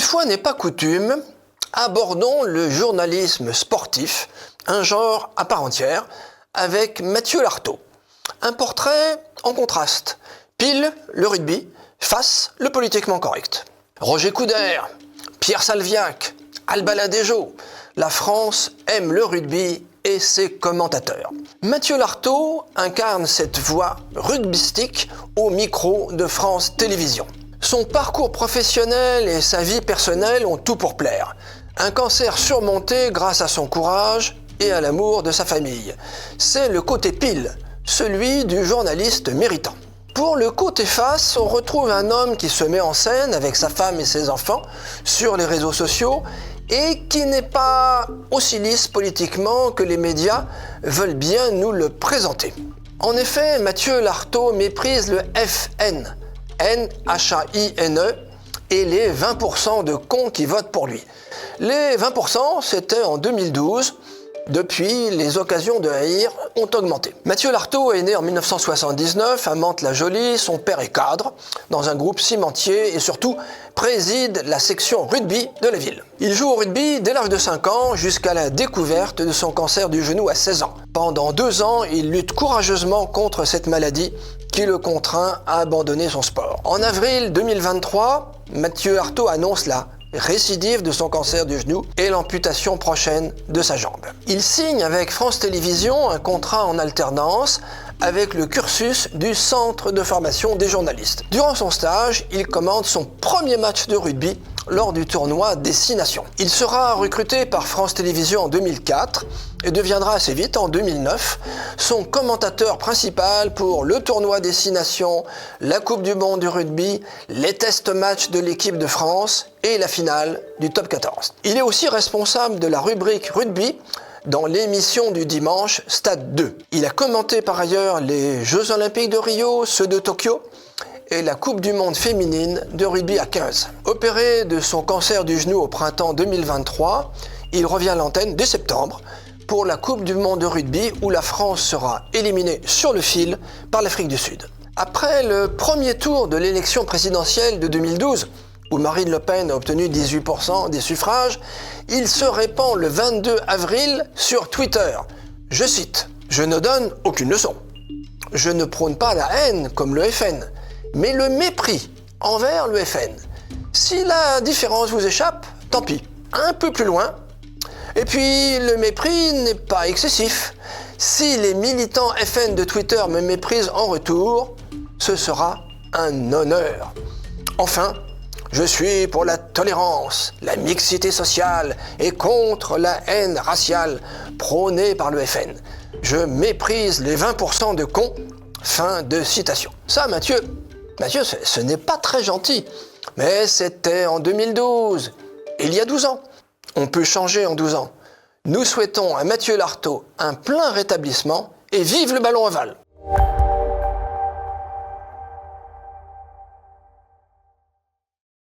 fois n'est pas coutume, abordons le journalisme sportif, un genre à part entière, avec Mathieu Lartaud. Un portrait en contraste. Pile, le rugby, face, le politiquement correct. Roger Coudert, Pierre Salviac, Alba Ladejo, la France aime le rugby et ses commentateurs. Mathieu Lartaud incarne cette voix rugbystique au micro de France Télévisions. Son parcours professionnel et sa vie personnelle ont tout pour plaire. Un cancer surmonté grâce à son courage et à l'amour de sa famille. C'est le côté pile, celui du journaliste méritant. Pour le côté face, on retrouve un homme qui se met en scène avec sa femme et ses enfants sur les réseaux sociaux et qui n'est pas aussi lisse politiquement que les médias veulent bien nous le présenter. En effet, Mathieu Lartaud méprise le FN, N-H-A-I-N-E, et les 20% de cons qui votent pour lui. Les 20%, c'était en 2012. Depuis, les occasions de haïr ont augmenté. Mathieu Lartaud est né en 1979 à Mantes-la-Jolie. Son père est cadre dans un groupe cimentier et surtout préside la section rugby de la ville. Il joue au rugby dès l'âge de 5 ans jusqu'à la découverte de son cancer du genou à 16 ans. Pendant 2 ans, il lutte courageusement contre cette maladie qui le contraint à abandonner son sport. En avril 2023, Mathieu Lartaud annonce la récidive de son cancer du genou et l'amputation prochaine de sa jambe. Il signe avec France Télévisions un contrat en alternance avec le cursus du Centre de formation des journalistes. Durant son stage, il commente son premier match de rugby lors du tournoi des 6 nations. Il sera recruté par France Télévisions en 2004 et deviendra assez vite, en 2009, son commentateur principal pour le tournoi des 6 nations, la Coupe du Monde du rugby, les test-matchs de l'équipe de France et la finale du Top 14. Il est aussi responsable de la rubrique rugby dans l'émission du dimanche Stade 2. Il a commenté par ailleurs les Jeux Olympiques de Rio, ceux de Tokyo, et la Coupe du Monde féminine de rugby à 15. Opéré de son cancer du genou au printemps 2023, il revient à l'antenne dès septembre pour la Coupe du Monde de rugby où la France sera éliminée sur le fil par l'Afrique du Sud. Après le premier tour de l'élection présidentielle de 2012, où Marine Le Pen a obtenu 18% des suffrages, il se répand le 22 avril sur Twitter. Je cite « Je ne donne aucune leçon. Je ne prône pas la haine comme le FN, mais le mépris envers le FN. Si la différence vous échappe, tant pis, un peu plus loin. Et puis, le mépris n'est pas excessif. Si les militants FN de Twitter me méprisent en retour, ce sera un honneur. Enfin, je suis pour la tolérance, la mixité sociale et contre la haine raciale prônée par le FN. Je méprise les 20% de cons. » Fin de citation. Ça, Mathieu, ce n'est pas très gentil. Mais c'était en 2012, il y a 12 ans. On peut changer en 12 ans. Nous souhaitons à Mathieu Lartaud un plein rétablissement et vive le ballon ovale.